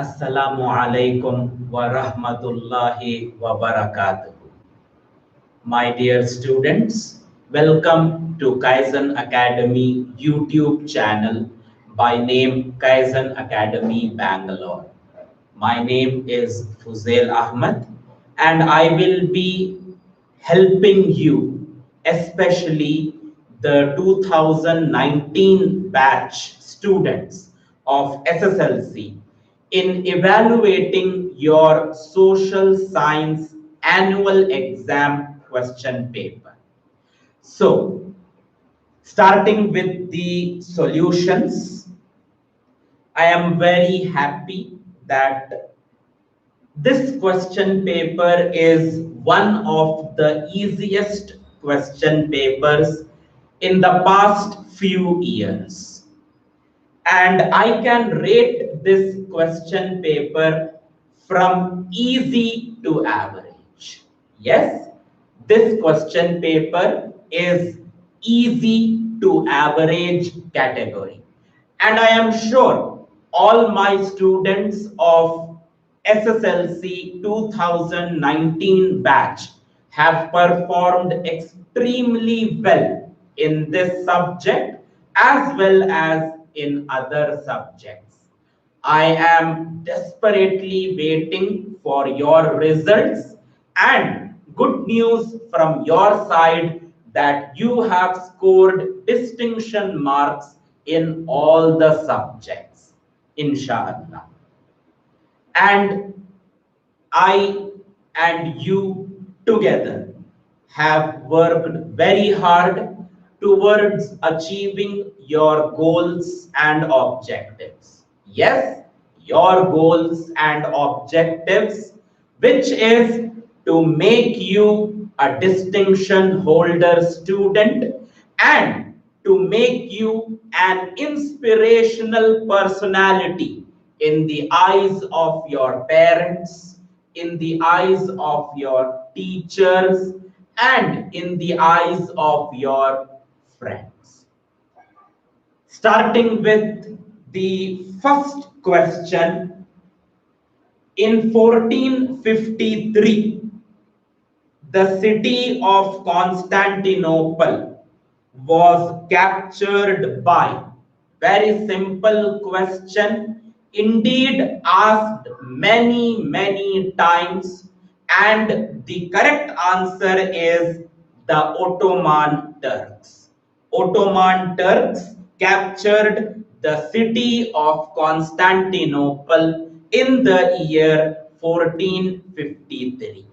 Assalamu alaikum wa rahmatullahi wa barakatuh. My dear students, welcome to Kaizen Academy YouTube channel by name Kaizen Academy Bangalore. My name is Fuzail Ahmed and I will be helping you, especially the 2019 batch students of SSLC in evaluating your social science annual exam question paper. So, starting with the solutions, I am very happy that this question paper is one of the easiest question papers in the past few years. And I can rate this question paper from easy to average. Yes, this question paper is easy to average category. And I am sure all my students of SSLC 2019 batch have performed extremely well in this subject as well as in other subjects. I am desperately waiting for your results and good news from your side that you have scored distinction marks in all the subjects, inshallah. And I and you together have worked very hard towards achieving your goals and objectives. Yes, your goals and objectives, which is to make you a distinction holder student and to make you an inspirational personality in the eyes of your parents, in the eyes of your teachers, and in the eyes of your friends. Starting with the first question, in 1453, the city of Constantinople was captured by, very simple question, indeed asked many times, and the correct answer is the Ottoman Turks. Ottoman Turks captured the city of Constantinople in the year 1453.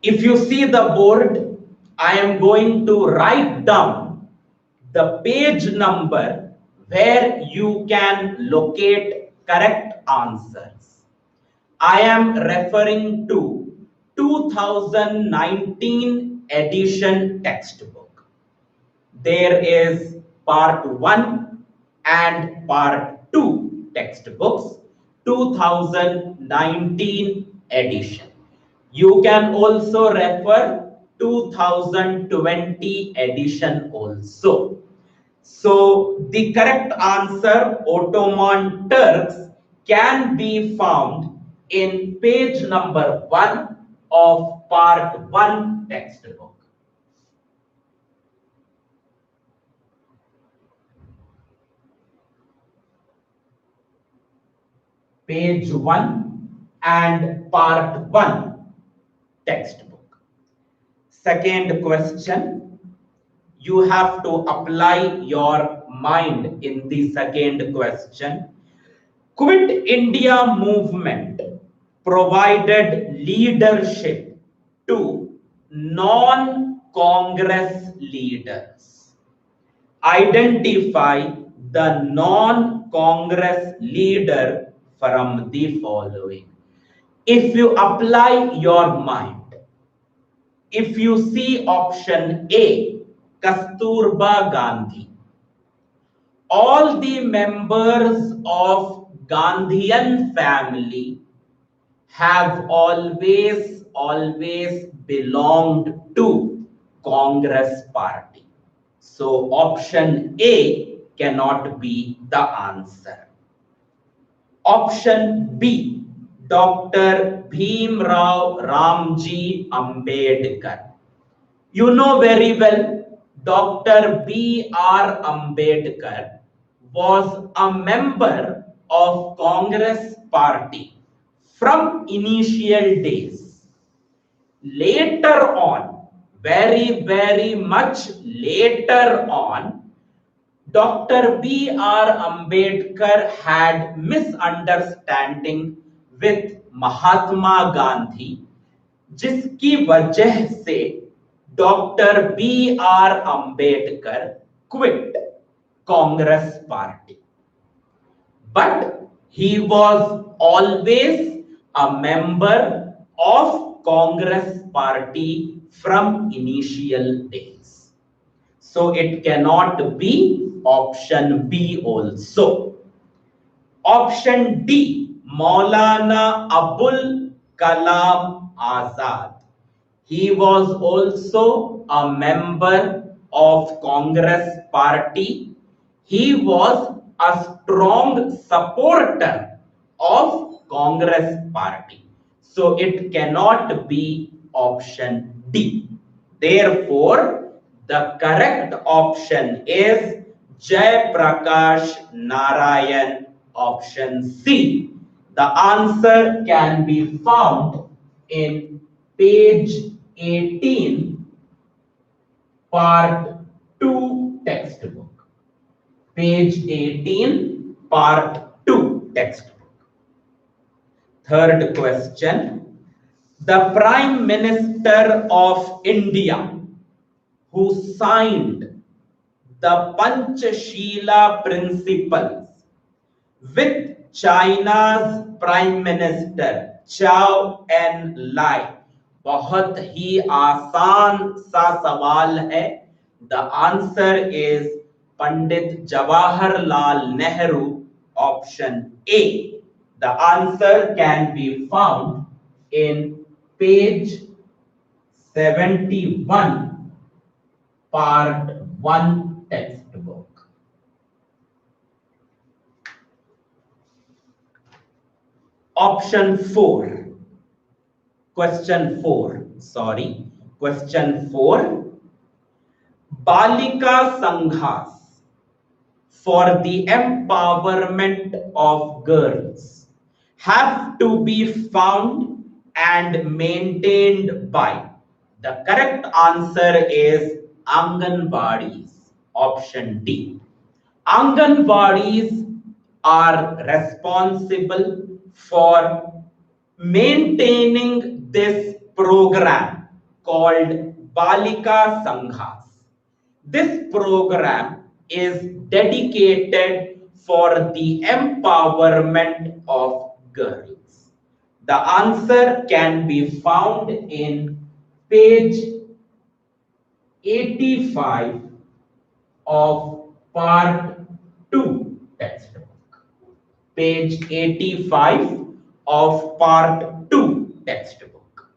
If you see the board, I am going to write down the page number where you can locate correct answers. I am referring to 2019 edition textbook. There is part 1 and part 2 textbooks, 2019 edition. You can also refer 2020 edition also. So the correct answer, Ottoman Turks, can be found in page number 1 of part 1 textbook. Page 1 and part 1 textbook. Second question, you have to apply your mind in the second question. Quit India movement provided leadership to non-Congress leaders. Identify the non-Congress leader from the following. If you apply your mind, if you see option A, Kasturba Gandhi, all the members of Gandhian family have always belonged to Congress party. So option A cannot be the answer. Option B, Dr. Bhimrao Ramji Ambedkar. You know very well, Dr. B.R. Ambedkar was a member of Congress party from initial days. Later on, very much later on, Dr. B.R. Ambedkar had misunderstanding with Mahatma Gandhi, जिसकी वजह से doctor B R Ambedkar quit Congress party. But he was always a member of Congress party from initial days. So it cannot be option B also. Option D, Maulana Abul Kalam Azad. He was also a member of Congress party. He was a strong supporter of Congress party. So it cannot be option D. Therefore, the correct option is Jai Prakash Narayan, option C. The answer can be found in page 18, part 2 textbook. Page 18, part 2 textbook. Third question. The Prime Minister of India who signed the Panchashila principles with China's Prime Minister Chow En Lai. बहुत ही आसान सा सवाल है. The answer is Pandit Jawaharlal Nehru, option A. The answer can be found in page 71, part 1 textbook. Option 4. Question 4. Balika Sanghas for the empowerment of girls have to be found and maintained by. The correct answer is Anganwadis, option D. Anganwadis are responsible for maintaining this program called Balika Sanghas. This program is dedicated for the empowerment of girls. The answer can be found in page 85 of part 2 textbook. Page 85 of part 2 textbook.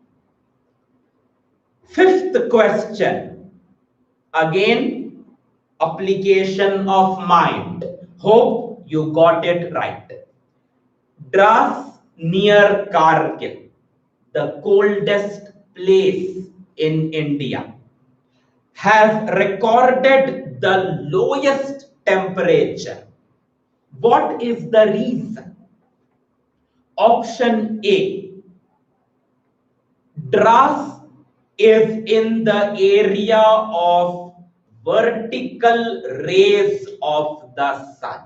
Fifth question. Again, application of mind. Hope you got it right. Dras near Kargil, the coldest place in India, has recorded the lowest temperature. What is the reason? Option A. Dras is in the area of vertical rays of the sun.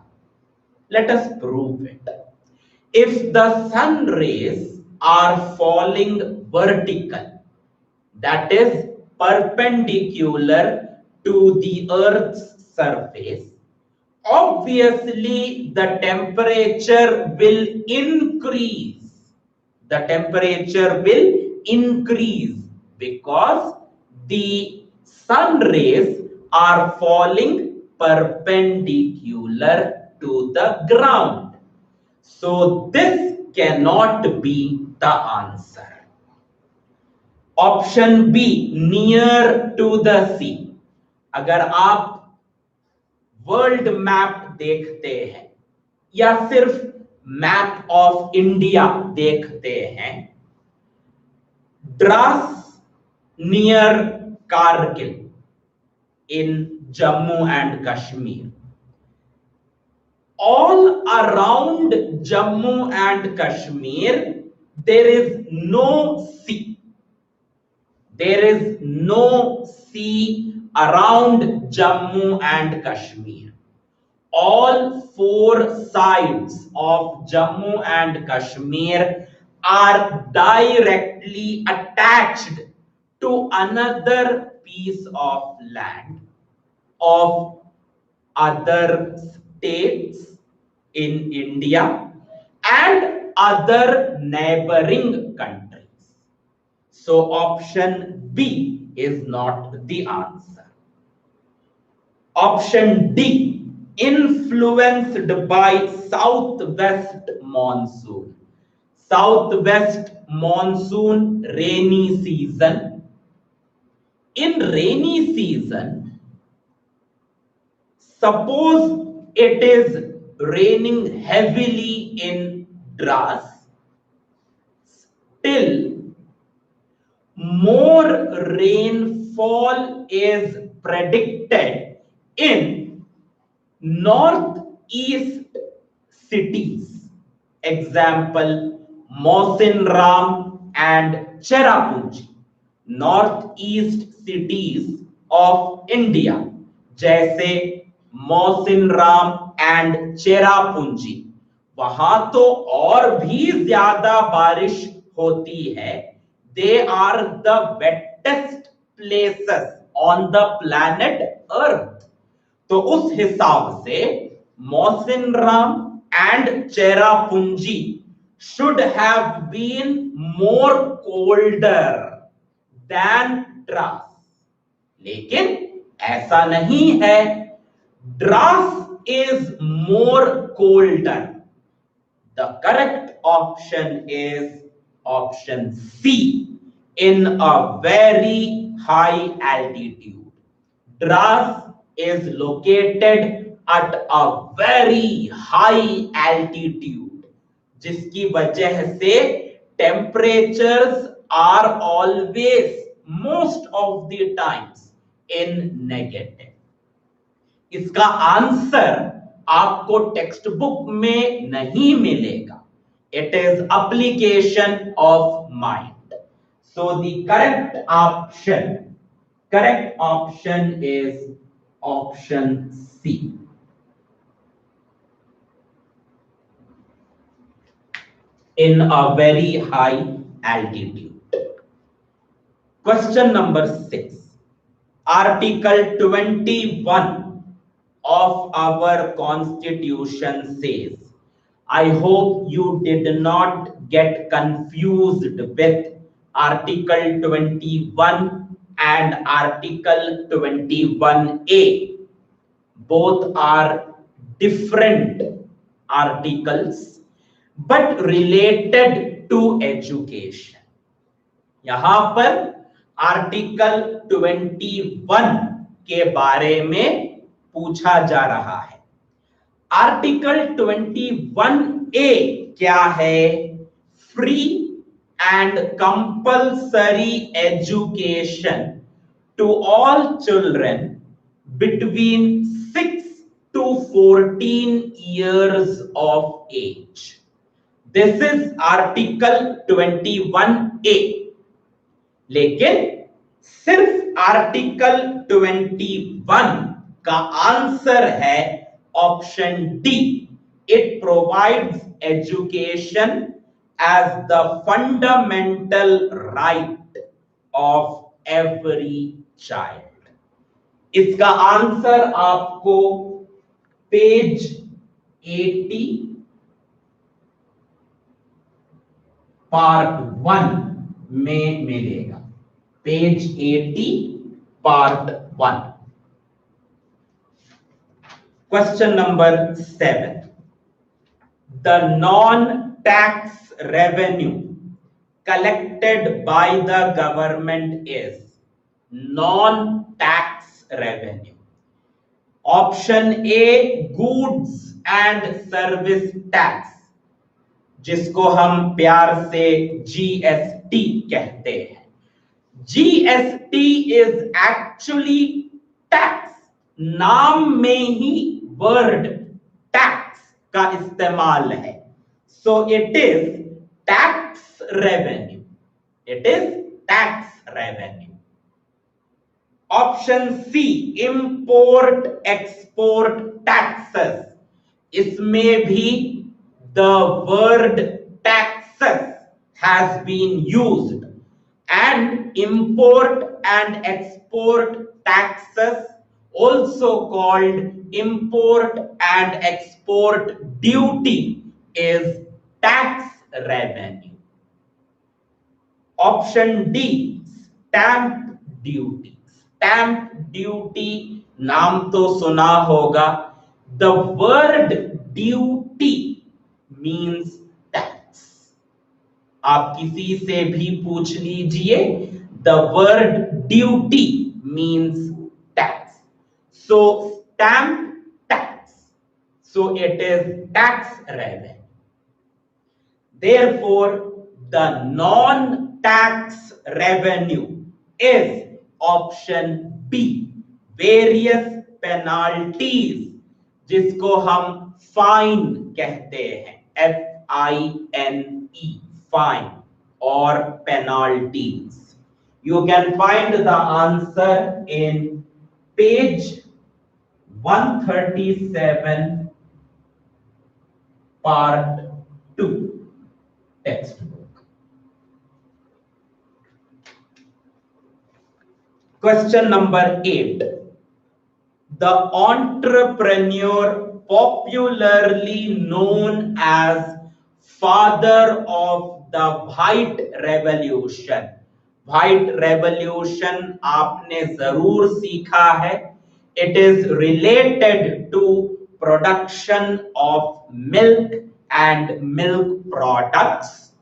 Let us prove it. If the sun rays are falling vertical, that is perpendicular to the Earth's surface, obviously the temperature will increase. The temperature will increase because the sun rays are falling perpendicular to the ground. So this cannot be the answer. Option B, near to the sea. अगर आप world map देखते हैं या सिर्फ map of India देखते हैं, Dras near Kargil in Jammu and Kashmir. All around Jammu and Kashmir, there is no sea. There is no sea around Jammu and Kashmir. All four sides of Jammu and Kashmir are directly attached to another piece of land of other states in India and other neighboring countries. So option B is not the answer. Option D, influenced by southwest monsoon. Southwest monsoon, rainy season. In rainy season, suppose it is raining heavily in Dras, still more rainfall is predicted in northeast cities. Example, Mausinram and Cherrapunji. Northeast cities of India जैसे Mawsynram and Cherrapunji, वहां तो और भी ज्यादा बारिश होती है. They are the wettest places on the planet earth. तो उस हिसाब से Mawsynram and Cherrapunji should have been more colder than Dras. लेकिन ऐसा नहीं है. Dras is more colder. The correct option is option C, in a very high altitude. Dras is located at a very high altitude, जिसकी वजह से temperatures are always, most of the times, in negative. इसका answer आपको text book में नहीं मिलेगा. It is application of mind. So the correct option is option C. In a very high altitude. Question number 6. Article 21 of our constitution says, I hope you did not get confused with Article 21 and Article 21A. Both are different articles but related to education. यहां पर article 21 के बारे में पूछा जा रहा है. Article 21A क्या है? Free and compulsory education to all children between 6 to 14 years of age. This is article 21A. लेकिन सिर्फ आर्टिकल 21 का आंसर है option D. It provides education as the fundamental right of every child. इसका answer आपको page 80 part 1 में मिलेगा. Page 80 part 1. Question number 7. The non-tax revenue collected by the government is non-tax revenue. Option A, goods and service tax. जिसको हम प्यार से GST कहते हैं। GST is actually tax. नाम में ही वर्ड टैक्स का इस्तेमाल है। So it is tax revenue. It is tax revenue. Option C, import export taxes. इसमें भी the word taxes has been used, and import and export taxes, also called import and export duty, is tax revenue. Option D, stamp duty. Stamp duty नाम तो सुना होगा. The word duty means tax. आप किसी से भी पूछ लीजिए, the word duty means tax. So stamp tax. So it is tax revenue. Therefore, the non-tax revenue is option B, various penalties, जिसको हम फाइन कहते हैं, FINE, fine or penalties. You can find the answer in page 137, part 2, textbook. Question number 8. The entrepreneur popularly known as father of the White Revolution. White Revolution आपने जरूर सीखा है. It is related to production of milk and milk products.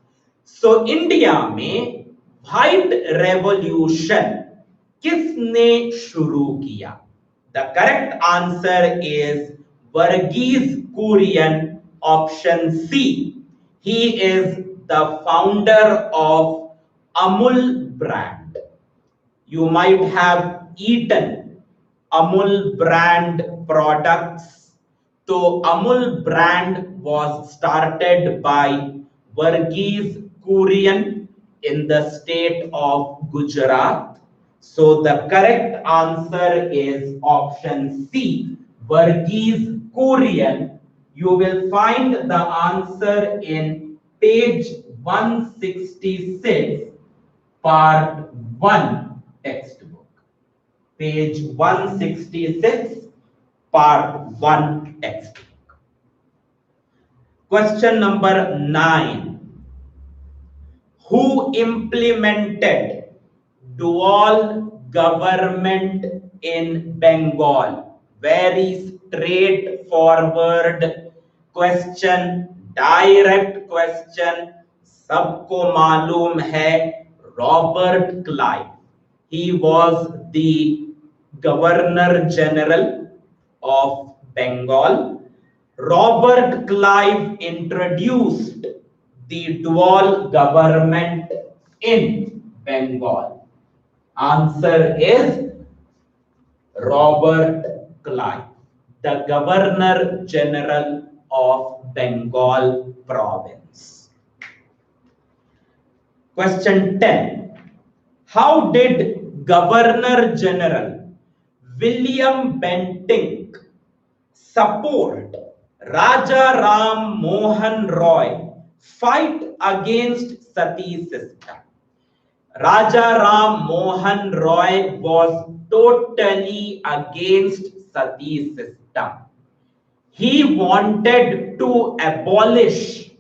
So India में White Revolution किसने शुरू किया? The correct answer is Verghese Kurian, option C. He is the founder of Amul brand. You might have eaten Amul brand products. So Amul brand was started by Verghese Kurian in the state of Gujarat. So the correct answer is option C, Verghese Kurian. You will find the answer in page 166, part 1, textbook. Page 166, part 1, textbook. Question number 9. Who implemented dual government in Bengal? Very straightforward question, direct question, सबको मालूम है. Robert Clive. He was the Governor General of Bengal. Robert Clive introduced the dual government in Bengal. Answer is Robert Clive, the Governor General of Bengal province. Question 10. How did Governor General William Bentinck support Raja Ram Mohan Roy fight against Sati system? Raja Ram Mohan Roy was totally against Sati system. He wanted to abolish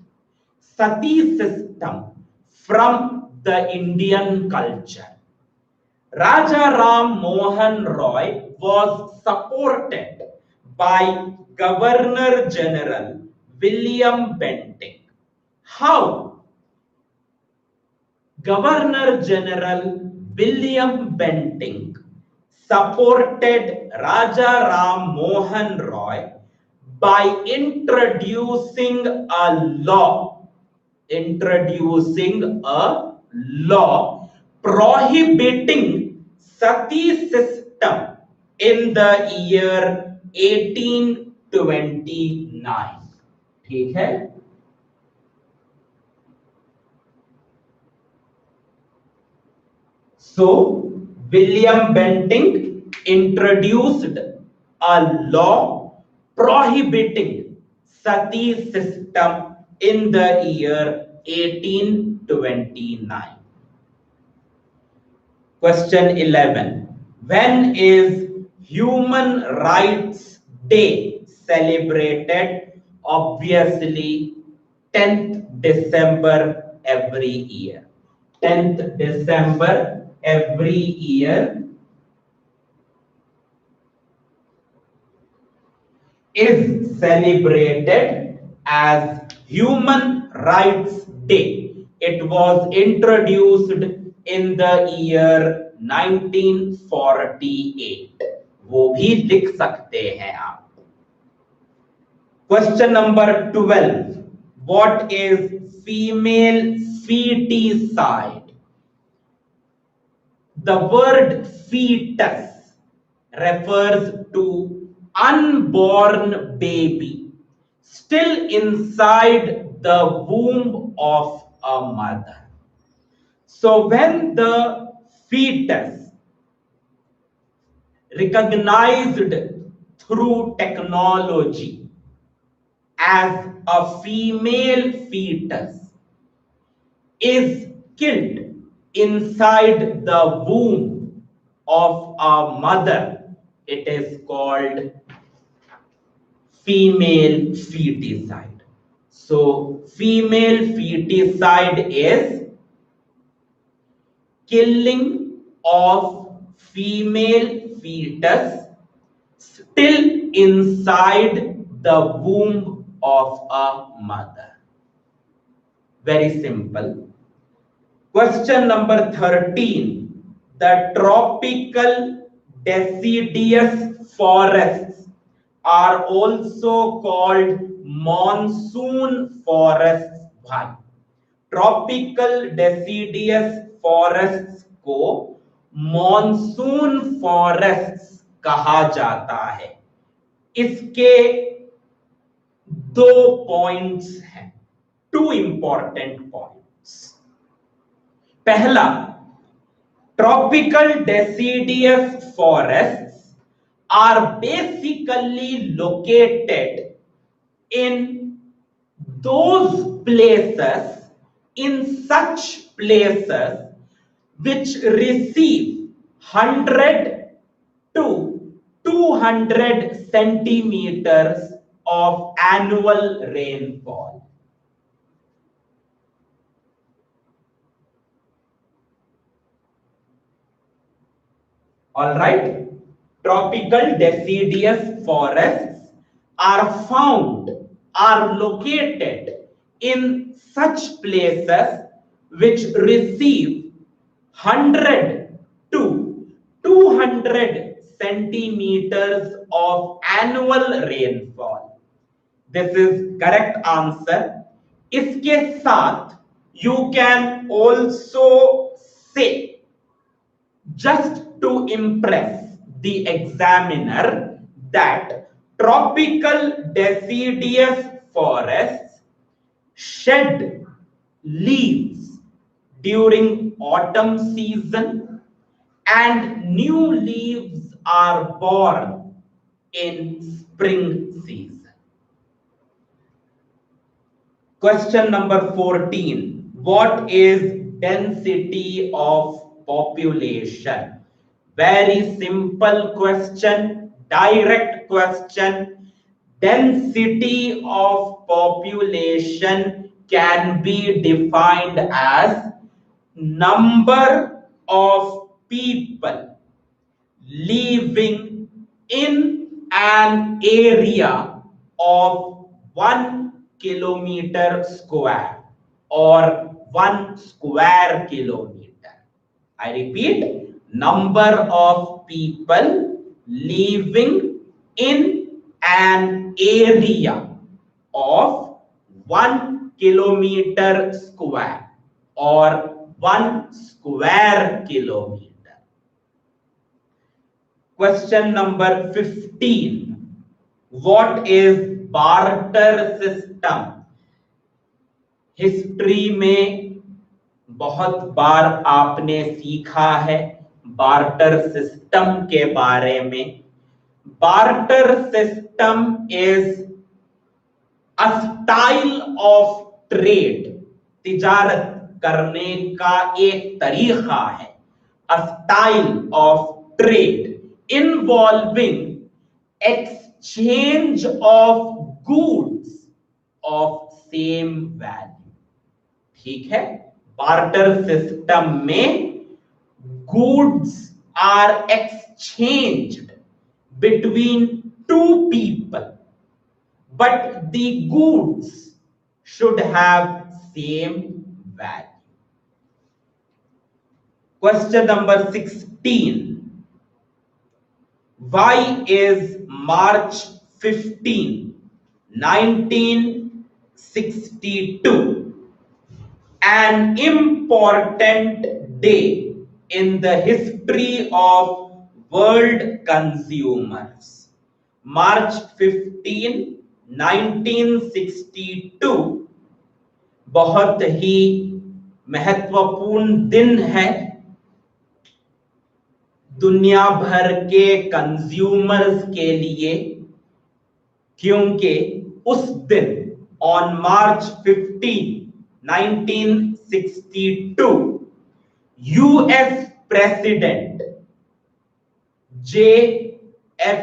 Sati system from the Indian culture. Raja Ram Mohan Roy was supported by Governor General William Bentinck. How? Governor General William Bentinck supported Raja Ram Mohan Roy by introducing a law introducing a law prohibiting sati system in the year 1829. ठीक है? So William Bentinck introduced a law prohibiting sati system in the year 1829. Question 11. When is Human Rights Day celebrated? Obviously, 10th December every year. 10th December every year is celebrated as Human Rights Day. It was introduced in the year 1948. वो भी लिख सकते हैं आप. Question number 12. What is female feticide? The word fetus refers to unborn baby still inside the womb of a mother. So when the fetus recognized through technology as a female fetus is killed inside the womb of a mother, it is called female feticide. So female feticide is killing of female fetus still inside the womb of a mother. Very simple. Question number 13. The tropical deciduous forests are also called monsoon forests. Why? Tropical deciduous forests को monsoon forests कहा जाता है. इसके दो points हैं, two important points. पहला, tropical deciduous forests are basically located in those places, in such places which receive 100 to 200 centimeters of annual rainfall. All right, tropical deciduous forests are located in such places which receive 100 to 200 centimeters of annual rainfall. This is correct answer. इसके साथ you can also say, just to impress the examiner, that tropical deciduous forests shed leaves during autumn season and new leaves are born in spring season. Question number 14. What is density of population? Very simple question, direct question. Density of population can be defined as number of people living in an area of 1 kilometer square or 1 square kilometer. I repeat, number of people living in an area of 1 kilometer square or 1 square kilometer. Question number 15. What is barter system? History में बहुत बार आपने सीखा है barter system के बारे में. Barter system is a style of trade. तिजारत करने का एक तरीका है. A style of trade involving exchange of goods of same value. ठीक है. बार्टर सिस्टम में goods are exchanged between two people, but the goods should have same value. Question number 16. Why is March 15, 1962 an important day in the history of world consumers? March 15, 1962 बहुत ही महत्वपूर्ण दिन है दुनिया भर के कंज्यूमर्स के लिए, क्योंकि उस दिन on March 15, 1962 US president JF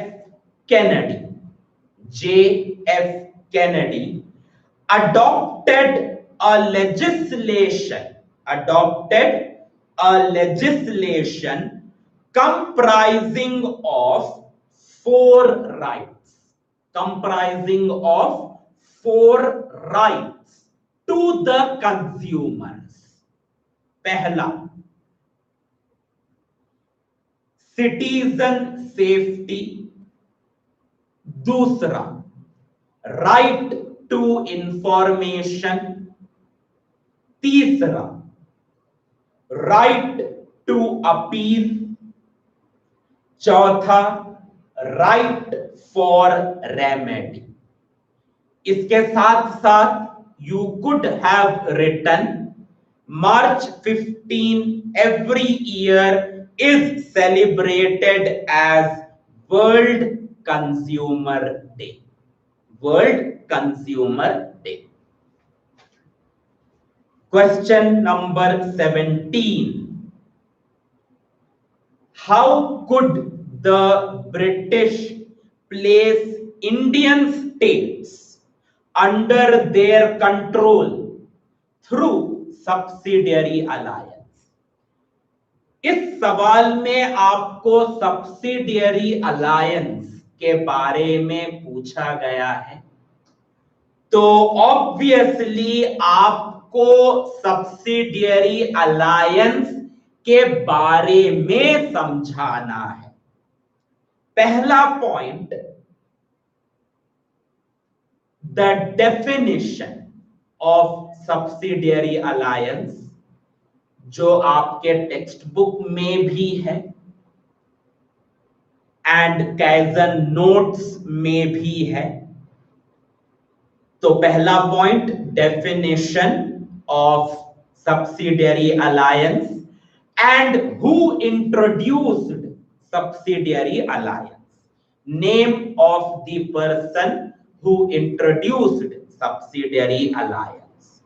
Kennedy adopted a legislation comprising of four rights to the consumers. पहला, citizen safety. दूसरा, right to information. तीसरा, right to appeal. चौथा, राइट फॉर रेमेडी. इसके साथ साथ you could have written March 15 every year is celebrated as World Consumer Day. Question number 17. How could the British place Indian states under their control through subsidiary alliance? इस सवाल में आपको subsidiary alliance के बारे में पूछा गया है, तो ऑब्वियसली आपको subsidiary alliance के बारे में समझाना है. पहला point, the definition of subsidiary alliance, जो आपके टेक्स्ट बुक में भी है एंड कैजन नोट्स में भी है. तो पहला point, definition of subsidiary alliance and who introduced subsidiary alliance. Name of the person who introduced subsidiary alliance.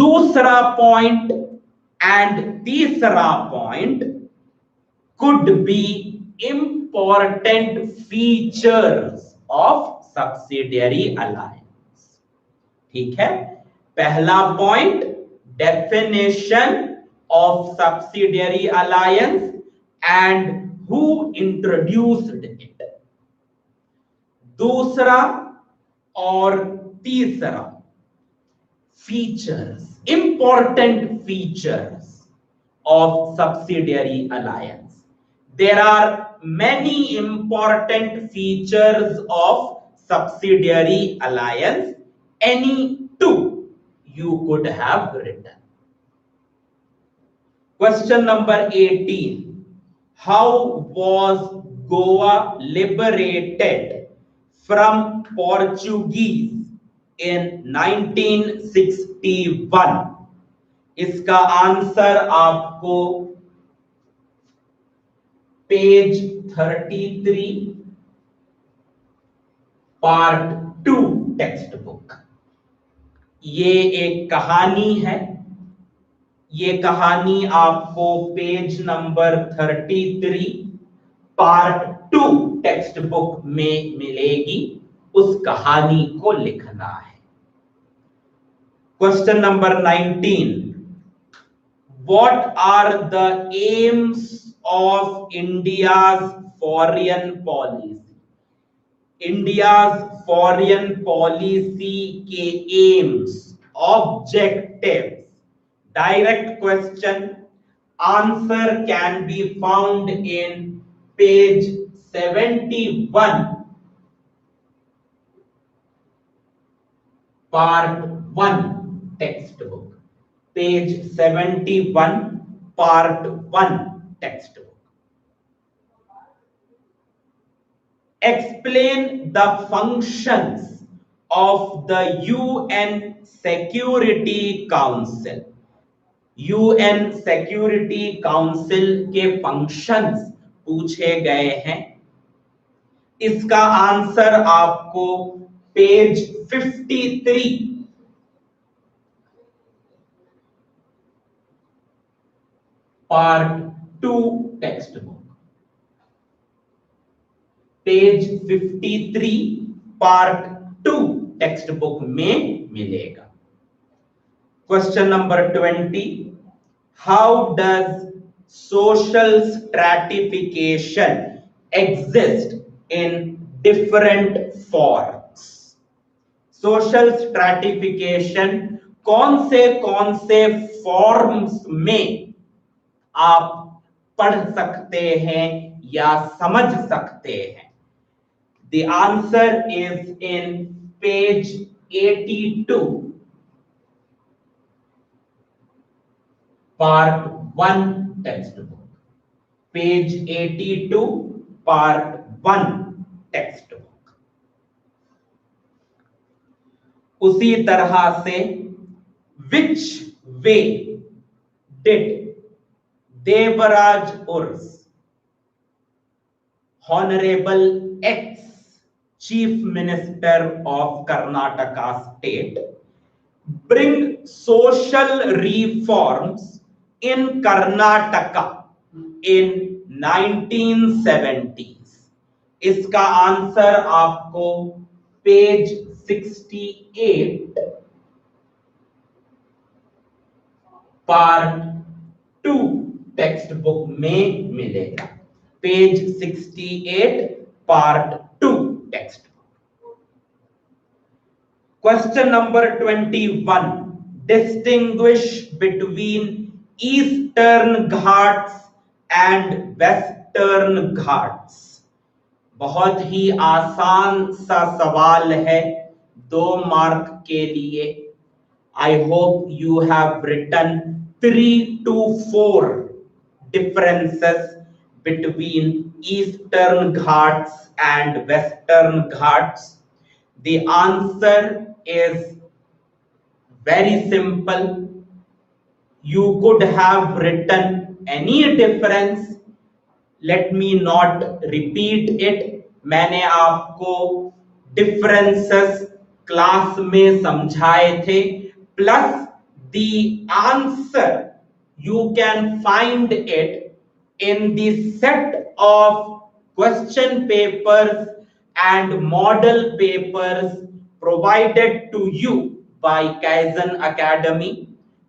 दूसरा पॉइंट and तीसरा point could be important features of subsidiary alliance. ठीक है. पहला point, definition of subsidiary alliance and who introduced it. दूसरा और तीसरा, features, important features of subsidiary alliance. There are many important features of subsidiary alliance. Any two you could have written. Question number 18. How was Goa liberated from Portuguese in 1961? इसका answer आपको page 33 part 2 text book. ये एक कहानी है। ये कहानी आपको page number 33 part 2 textbook में मिलेगी। उस कहानी को लिखना है। Question number 19. What are the aims of India's foreign policy? India's foreign policy के aims, objectives. Direct question. Answer can be found in page 71, part 1 textbook. Page 71, part 1 textbook. Explain the functions of the UN Security Council. UN Security Council के functions पूछे गए हैं। इसका answer आपको page 53 part 2 text book, page 53 part 2 textbook में मिलेगा। Question number 20. How does social stratification exist in different forms? Social stratification कौन से फॉर्म्स में आप पढ़ सकते हैं या समझ सकते हैं? The answer is in page 82, part 1 textbook. Page 82, part 1 textbook. उसी तरह से which way did Devaraj Urs, Honorable ex-Chief Minister of Karnataka State, bring social reforms in Karnataka in 1970s? इसका आंसर आपको पेज 68 पार्ट 2 टेक्स्ट बुक में मिलेगा। Page 68 part 2 text book. Question number 21. Distinguish between eastern Ghats and western Ghats. बहुत ही आसान सा सवाल है 2 mark के लिए। I hope you have written 3 to 4 differences between Eastern Ghats and Western Ghats. The answer is very simple. You could have written any difference. Let me not repeat it. मैंने आपको differences class में समझाए थे, plus the answer you can find it in the set of question papers and model papers provided to you by Kaizen Academy.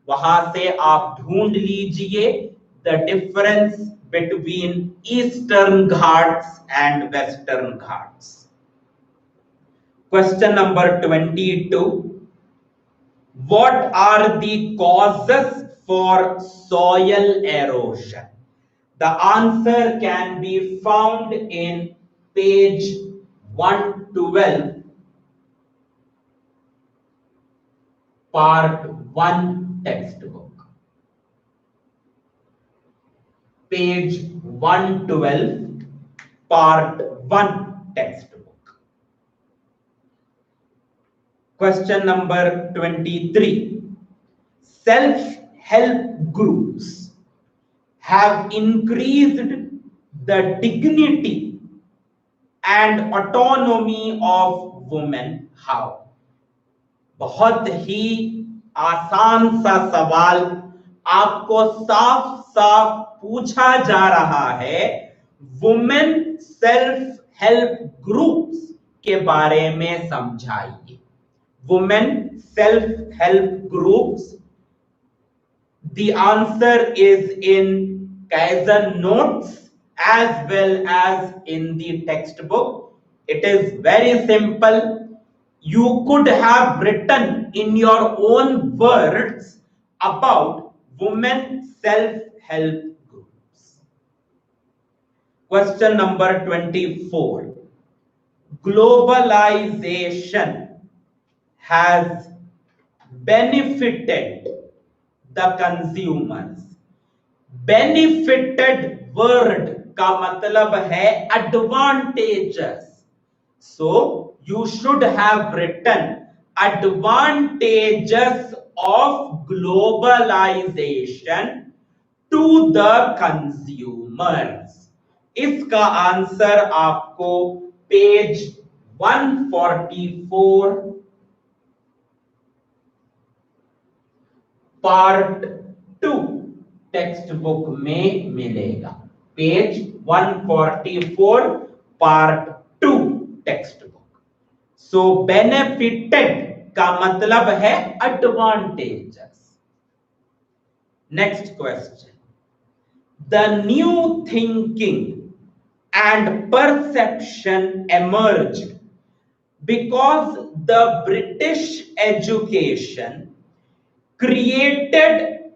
वहां से आप ढूंढ लीजिए the difference between Eastern Ghats and Western Ghats. Question number 22. What are the causes for soil erosion? The answer can be found in page 112, part 1 text book, page 112, part 1 text book. Question number 23, self help groups have increased the dignity and autonomy of women how? बहुत ही आसान सा सवाल आपको साफ साफ पूछा जा रहा है। वुमेन सेल्फ हेल्प ग्रुप्स के बारे में समझाइए। Women self help groups, the answer is in Kaizen notes as well as in the textbook. It is very simple. You could have written in your own words about women self-help groups. Question number 24. Globalization has benefited the consumers. Benefited word का मतलब है advantages. So you should have written advantages of globalization to the consumers. इसका answer आपको page 144 part 2 textbook में मिलेगा। Page 144 part 2 textbook. So benefited का मतलब है advantages. Next question, the new thinking and perception emerged because the British education created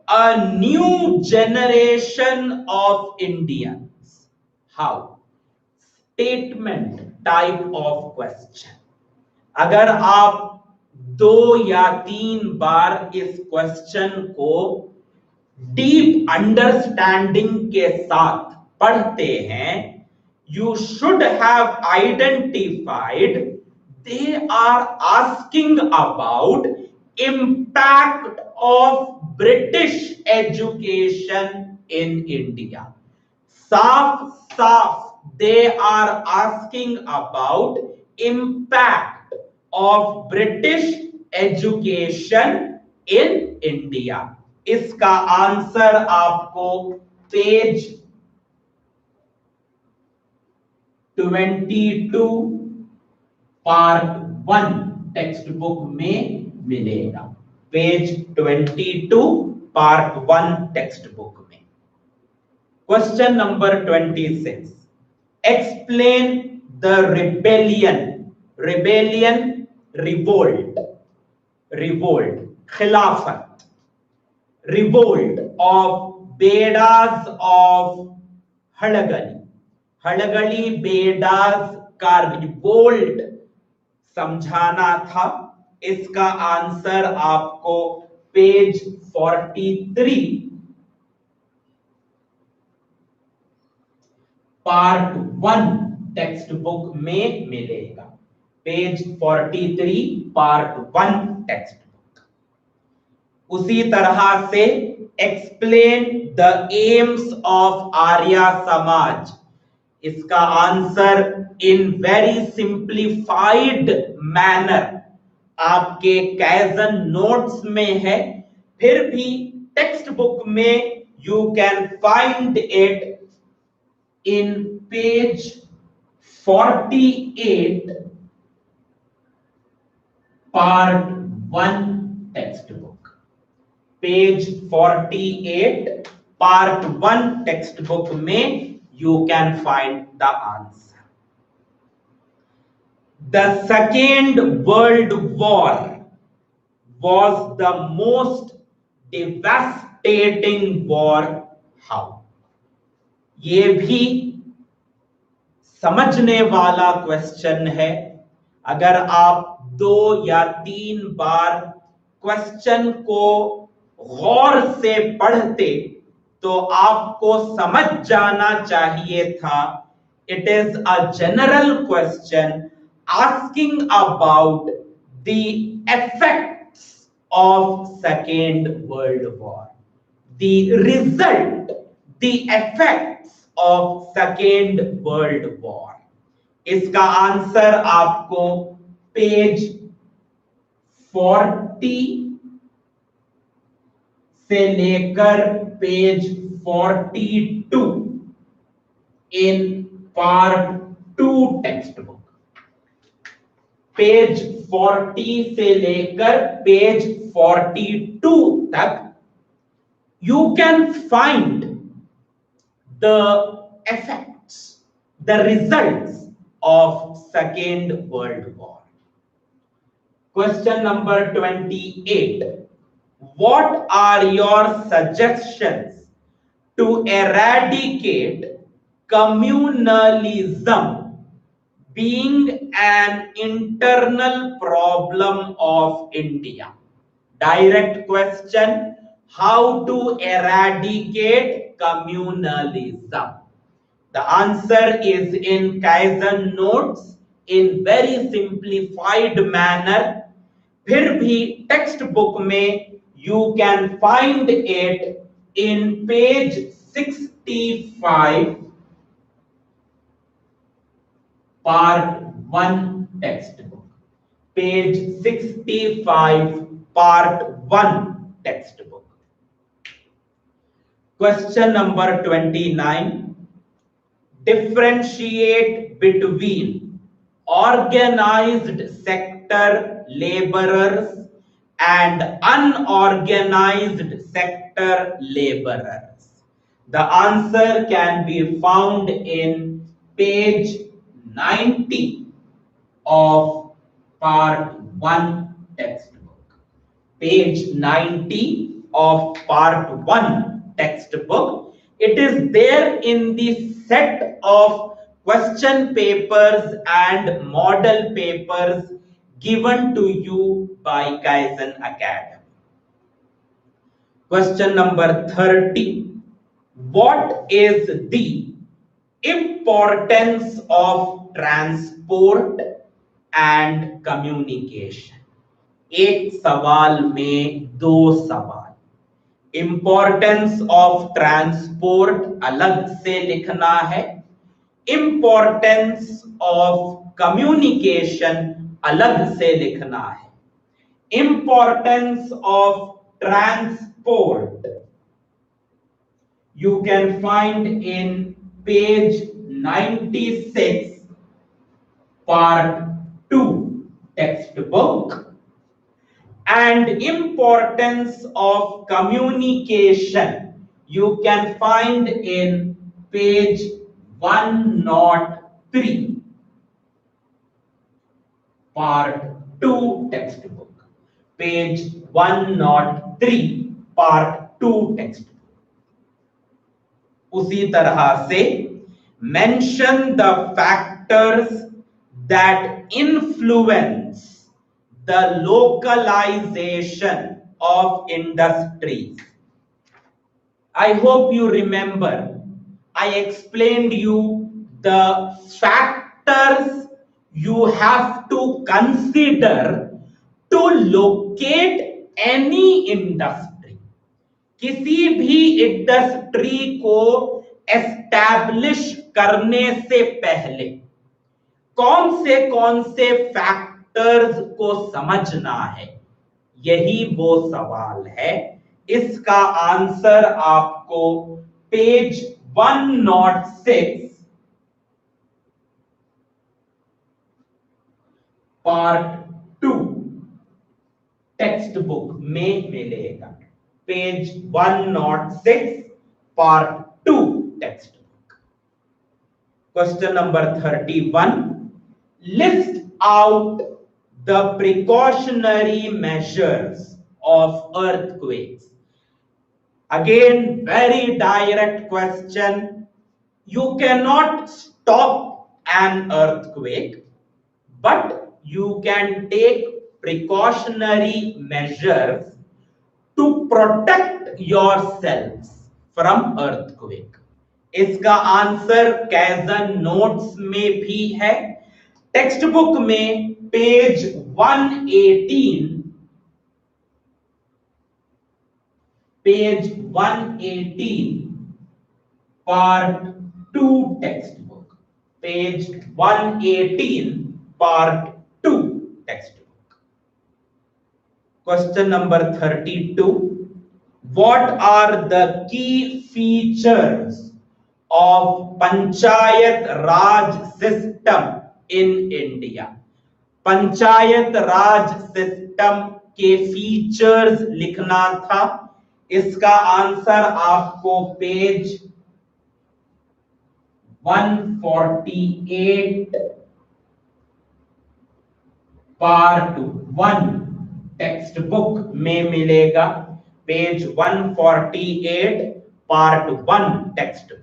a new generation of Indians. How? Statement type of question. अगर आप 2 या 3 बार इस question को deep understanding के साथ पढ़ते हैं, you should have identified they are asking about impact of British education in India. साफ they are asking about impact of British education in India. इसका आंसर आपको पेज 22 पार्ट 1 टेक्स्ट बुक में मिलेगा। Page 22 part 1 text book में। Question number 26, explain the rebellion. Rebellion revolt, revolt खिलाफत, revolt of बेडास of हड़गली। हड़गली बेडास का revolt समझाना था। इसका आंसर आपको पेज 43 पार्ट 1 टेक्स्ट बुक में मिलेगा। Page 43 part 1 text book. उसी तरह से explain the AIIMS of Arya Samaj. इसका answer in very simplified manner आपके कैजन नोट्स में है, फिर भी टेक्स्ट बुक में you can find it in page 48 part 1 text book. Page 48 part 1 text book में you can find the answer. The Second World War was the most devastating war. How? ये भी समझने वाला क्वेश्चन है। अगर आप 2 या 3 बार क्वेश्चन को गौर से पढ़ते तो आपको समझ जाना चाहिए था it is a general question asking about the effects of Second World War. The result, the effects of Second World War. इसका आंसर आपको पेज 40 से लेकर page 42 in part 2 text book, page 40 से लेकर पेज 42 तक you can find the effects, the results of Second World War. Question number 28. What are your suggestions to eradicate communalism being an internal problem of India? Direct question. How to eradicate communalism? The answer is in Kaizen notes in very simplified manner. फिर भी text book में you can find it in page 65 part 1 text book. Page 65 part 1 text book. Question number 29. Differentiate between organized sector laborers and unorganized sector laborers. The answer can be found in page 90 of part 1 textbook. Page 90 of part 1 textbook. It is there in the set of question papers and model papers given to you by Kaizen Academy. Question number 30. What is the importance of transport and communication? एक सवाल में दो सवाल. Importance of transport अलग से लिखना है, importance of communication अलग से लिखना है. Importance of transport you can find in page 96 part 2 textbook, and importance of communication you can find in page 103 part 2 textbook. Page 103 part 2 textbook. उसी तरह से mention the factors that influence the localization of industries. I hope you remember I explained you the factors you have to consider to locate any industry. किसी भी industry को establish करने से पहले कौन से फैक्टर्स को समझना है, यही वो सवाल है. इसका आंसर आपको पेज 106 पार्ट 2 टेक्स्ट बुक में मिलेगा. Page 106 part 2 text book. Question number 31. List out the precautionary measures of earthquakes. Again, very direct question. You cannot stop an earthquake, but you can take precautionary measures to protect yourselves from earthquake. इसका answer kaizen notes में भी है, text book में page 118 part 2 text book, page 118 part 2 text book. Question number 32, what are the key features of panchayat Raj system in India? Panchayat Raj system के features लिखना था, इसका answer आपको पेज 148 पार्ट 1 टेक्स्ट बुक में मिलेगा, page 148 part 1 text book.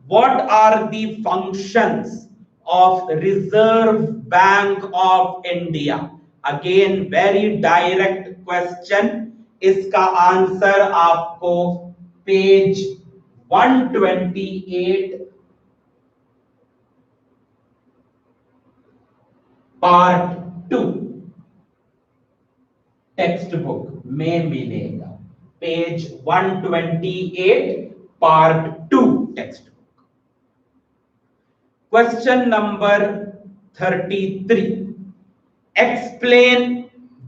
What are the functions of Reserve Bank of India? Again very direct question, इसका answer आपको page 128 part 2 textbook में मिलेगा, page 128 part 2 text book. Question number 33, explain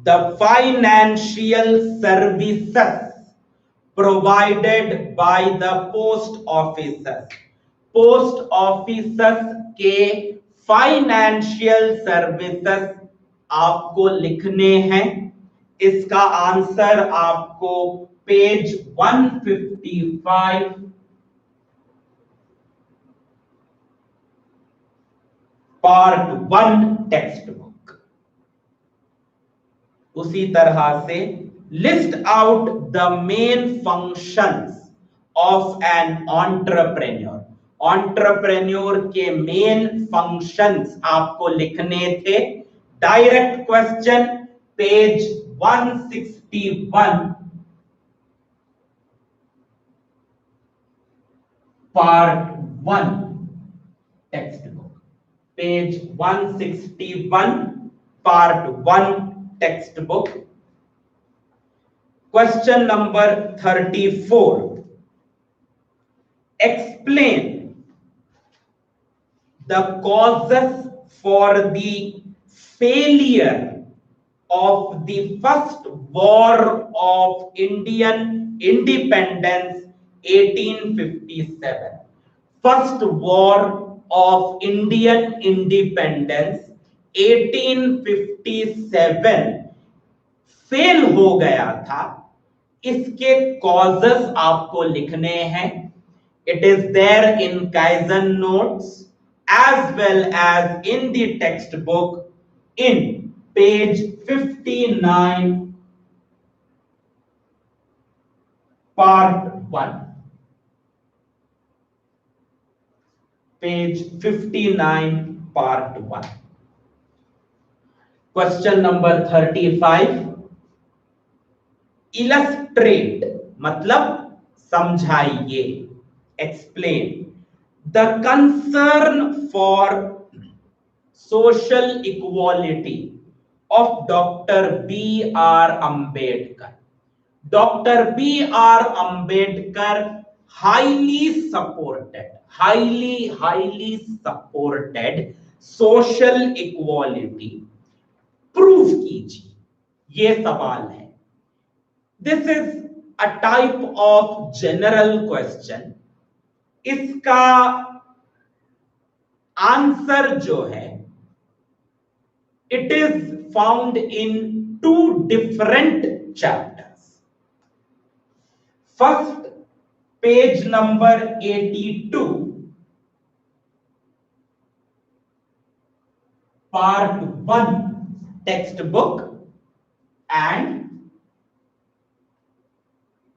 the financial services provided by the post offices. Post officers के financial services आपको लिखने हैं, इसका answer आपको पेज 155 पार्ट 1 टेक्स्ट बुक। उसी तरह से list out the main functions of an entrepreneur. Entrepreneur के मेन फंक्शंस आपको लिखने थे, direct question, page 161 part 1 text book, page 161 part 1 text book. Question number 34, explain the causes for the failure of the first war of Indian independence 1857। First war of Indian independence 1857 fail हो गया था, इसके causes आपको लिखने हैं। It is there in Kaizen notes as well as in the textbook in page 59 part 1, page 59 part 1। question number 35, illustrate मतलब समझाइए, explain the concern for social equality of Dr. B.R. Ambedkar। Dr. B.R. Ambedkar highly supported social equality। Proof कीजिए, ये सवाल है। This is a type of general question। इसका answer जो है, it is found in 2 different chapters। First page number 82 part 1 text book and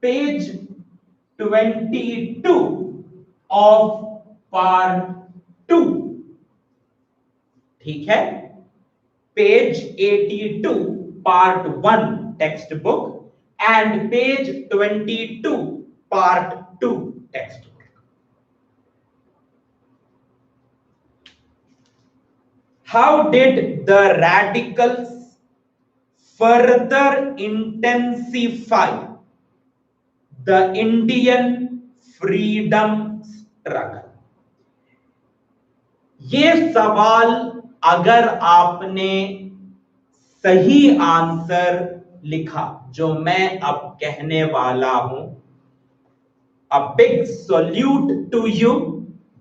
page 22 of part 2। ठीक है, page 82 part 1 textbook and page 22 part 2 textbook. How did the radicals further intensify the Indian freedom struggle? ये सवाल अगर आपने सही answer लिखा जो मैं अब कहने वाला हूं, a big salute to you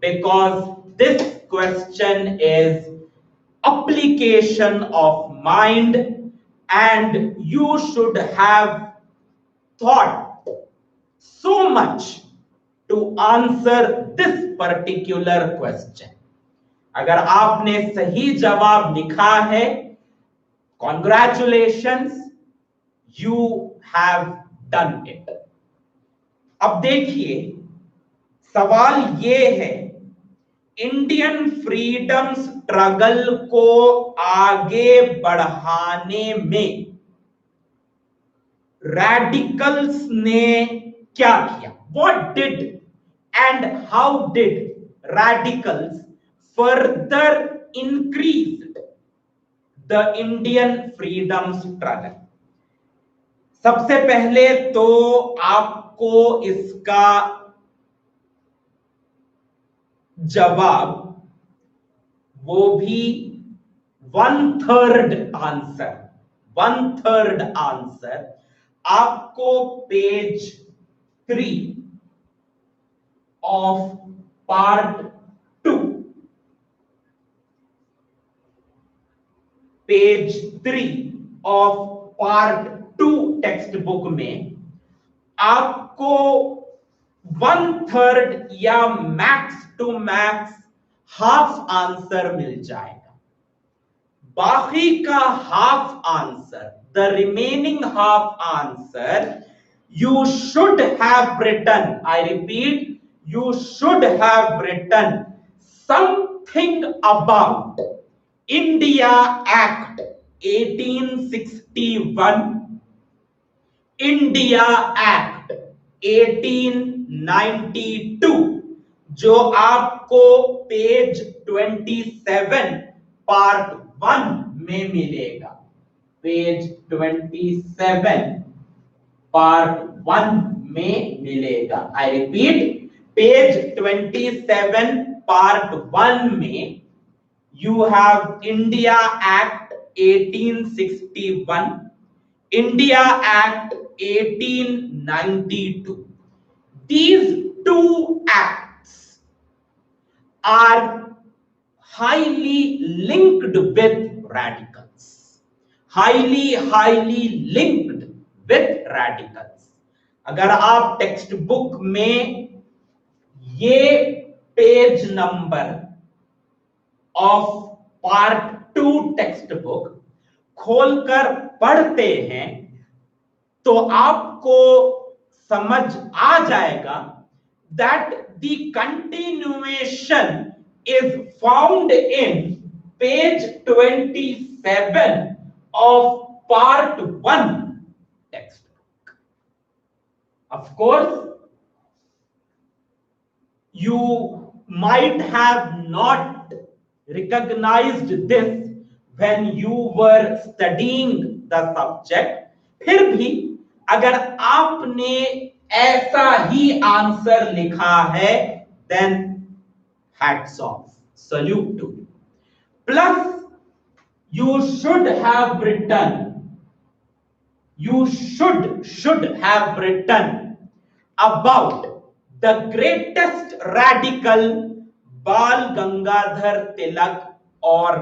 because this question is application of mind and you should have thought so much to answer this particular question. अगर आपने सही जवाब लिखा है, congratulations, you have done it. अब देखिए सवाल ये है, इंडियन फ्रीडम स्ट्रगल को आगे बढ़ाने में रैडिकल्स ने क्या किया? What did and how did radicals further increased the Indian freedom struggle? सबसे पहले तो आपको इसका जवाब, वो भी 1/3 आंसर आपको page 3 of part 2, page 3 of part 2 textbook में आपको 1/3 या max to max half answer मिल जाएगा। बाकी का half answer, the remaining half answer, you should have written, I repeat, you should have written something about India Act 1861, India Act 1892, जो आपको page 27 part 1 में मिलेगा। पेज 27 पार्ट 1 में मिलेगा। आई रिपीट, पेज 27 पार्ट 1 में you have India Act 1861, India Act 1892. These two acts are highly linked with radicals. Highly linked with radicals. अगर आप text book में ये page number of part 2 text book खोलकर पढ़ते हैं तो आपको समझ आ जाएगा that the continuation is found in page 27 of part 1 textbook. Of course, you might have not recognized this when you were studying the subject. फिर भी अगर आपने ऐसा ही आंसर लिखा है, then hats off, salute to you. Plus, you should have written about the greatest radical बाल गंगाधर तिलक और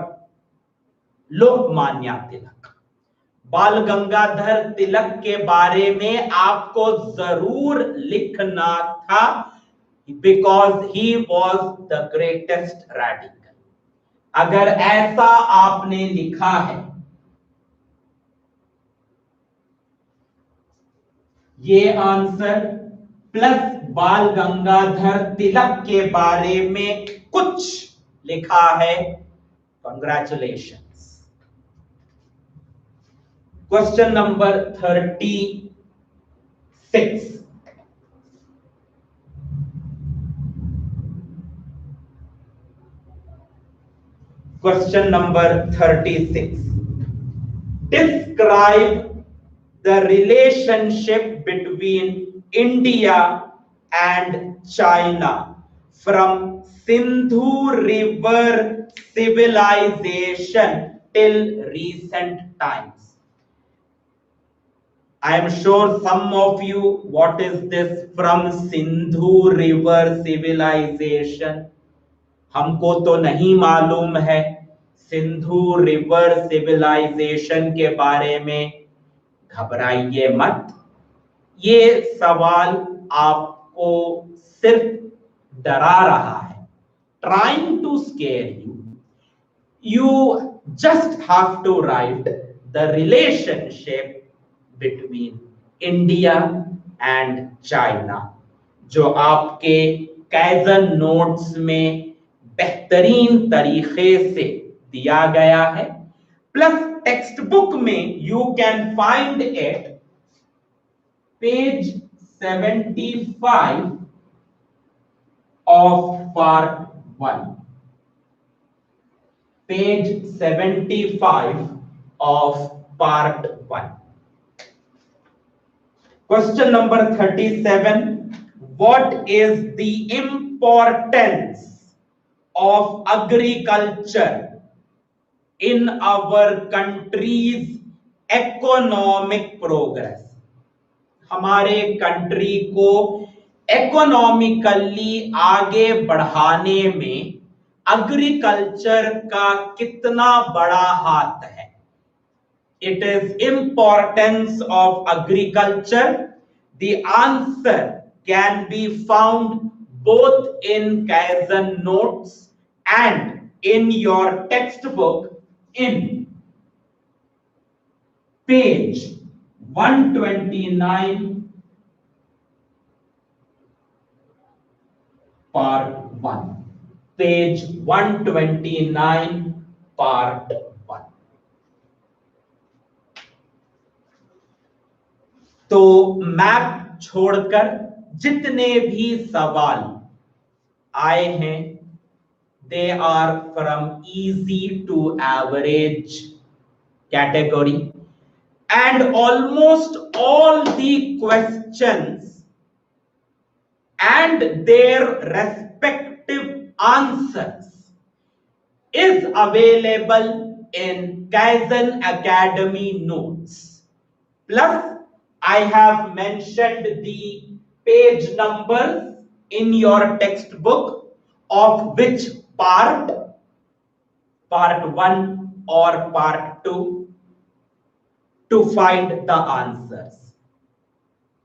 लोकमान्य तिलक। बाल गंगाधर तिलक के बारे में आपको जरूर लिखना था, because he was the greatest radical. अगर ऐसा आपने लिखा है, ये आंसर प्लस बाल गंगाधर तिलक के बारे में कुछ लिखा है, congratulations. Question number 36. Question number 36. Describe the relationship between India and China from Sindhu River civilization till recent times. I am sure some of you, what is this from Sindhu River civilization? हमको तो नहीं मालूम है Sindhu river civilisation के बारे में। घबराइए मत, ये सवाल आपको सिर्फ डरा रहा है, trying to scare you. You just have to write the relationship between India and China, जो आपके कैजन नोट्स में बेहतरीन तरीके से दिया गया है, प्लस टेक्स्ट बुक में you can find it pays 75 of part 1, page 75 of part 1. Question number 37. What is the importance of agriculture in our country's economic progress? हमारे कंट्री को इकोनॉमिकली आगे बढ़ाने में एग्रीकल्चर का कितना बड़ा हाथ है? It is importance of agriculture. The answer can be found both in Kaizen notes and in your textbook in page 129 part 1. Page 129 part 1. तो मैप छोड़कर जितने भी सवाल आए हैं, they are from easy to average category, and almost all the questions and their respective answers is available in Kaizen Academy notes. Plus, I have mentioned the page numbers in your textbook of which part 1 or part 2 to find the answers.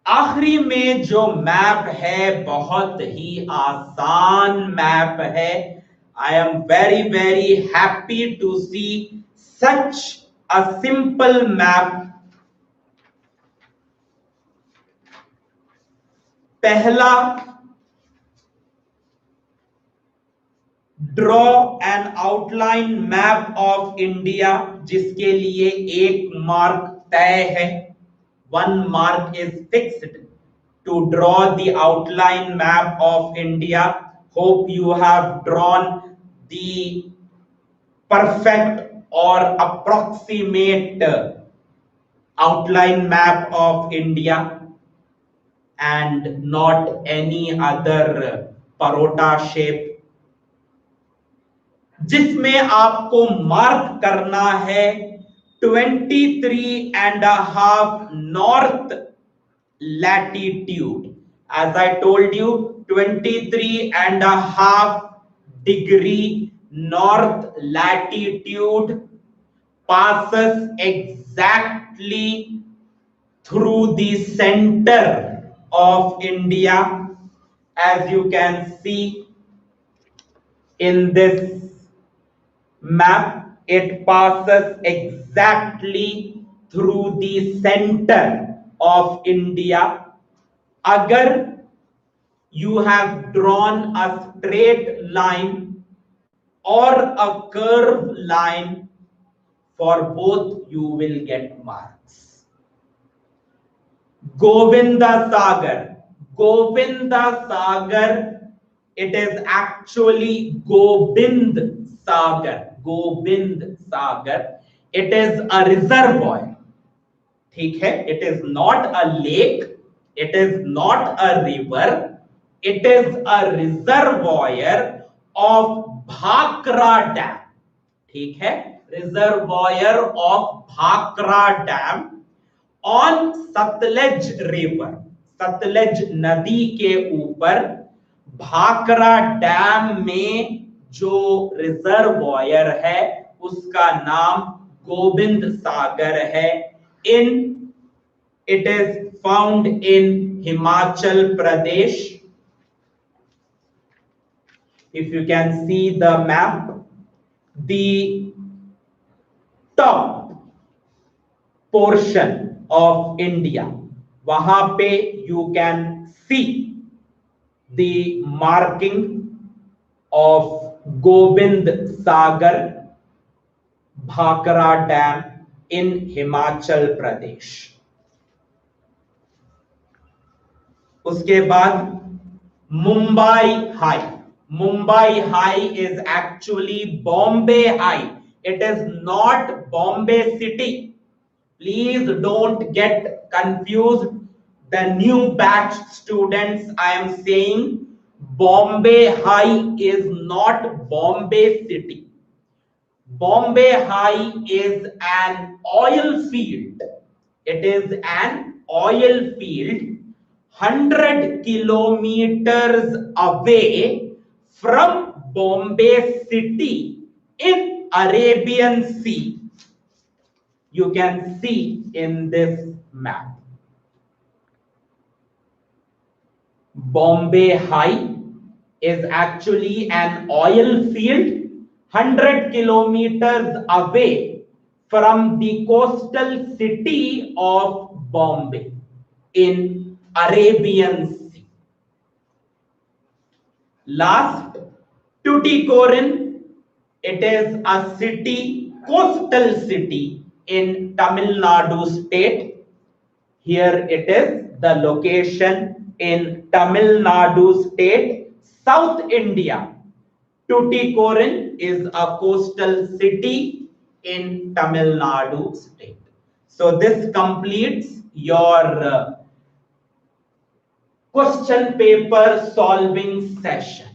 आखिरी में जो map है बहुत ही आसान map है. I am very happy to see such a simple map. पहला, draw an outline map of India, जिसके लिए 1 मार्क तय है. 1 mark is fixed to draw the outline map of India. Hope you have drawn the perfect or approximate outline map of India and not any other parotta shape, जिसमें आपको mark करना है 23.5 north latitude. As I told you, 23.5 degree north latitude passes exactly through the center of India, as you can see in this map. It passes exactly through the center of India. Agar you have drawn a straight line or a curved line For both you will get marks. Govinda Sagar. Govinda Sagar, it is actually Gobind Sagar. Gobind Sagar. It is a reservoir. ठीक है? It is not a lake. It is not a river. It is a reservoir of Bhakra Dam. ठीक है? Reservoir of Bhakra Dam on Sutlej river. Sutlej नदी के ऊपर Bhakra dam में जो reservoir है उसका नाम गोविंद सागर है. It is found in Himachal Pradesh. If you can see the map, the top portion of India, वहां पे you can see the marking of Gobind Sagar Bhakra Dam in Himachal Pradesh. उसके बाद Mumbai High. Mumbai High is actually Bombay High. It is not Bombay City. Please don't get confused. The new batch students, I am saying Bombay High is not Bombay City. Bombay High is an oil field. It is an oil field 100 kilometers away from Bombay City in Arabian Sea. You can see in this map. Bombay High is actually an oil field 100 kilometers away from the coastal city of Bombay in Arabian Sea. Last, Tuticorin. It is a city, coastal city in Tamil Nadu state. Here it is, the location in Tamil Nadu state, South India. Tuticorin is a coastal city in Tamil Nadu state. So this completes your question paper solving session.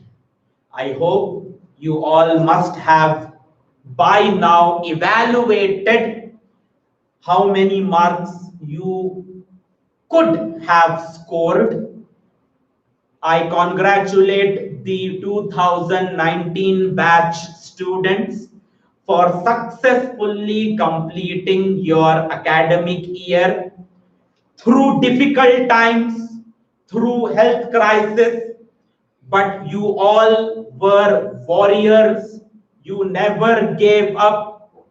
I hope you all must have by now evaluated how many marks you could have scored. I congratulate the 2019 batch students for successfully completing your academic year through difficult times, through health crisis, but you all were warriors. You never gave up.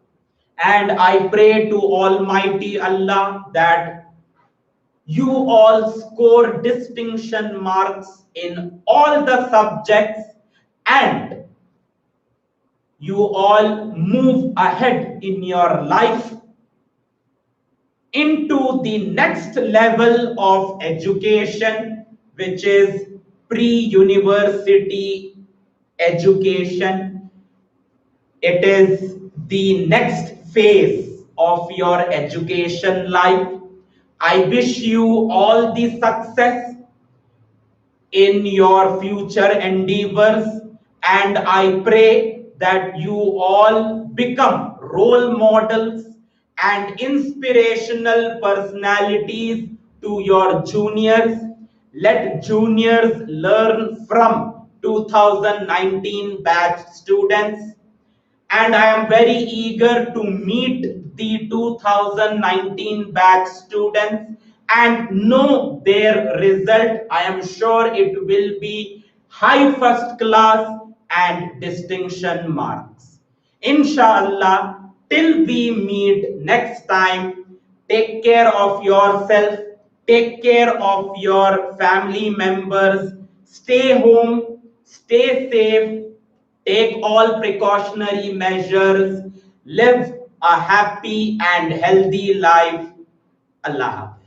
And I pray to Almighty Allah that you all score distinction marks in all the subjects and you all move ahead in your life into the next level of education, which is pre-university education. It is the next phase of your education life. I wish you all the success in your future endeavors, and I pray that you all become role models and inspirational personalities to your juniors. Let juniors learn from 2019 batch students, and I am very eager to meet the 2019 batch students and know their result. I am sure it will be high first class and distinction marks. Inshallah, till we meet next time, take care of yourself, take care of your family members, stay home, stay safe, take all precautionary measures, live a happy and healthy life. Allah Hafiz.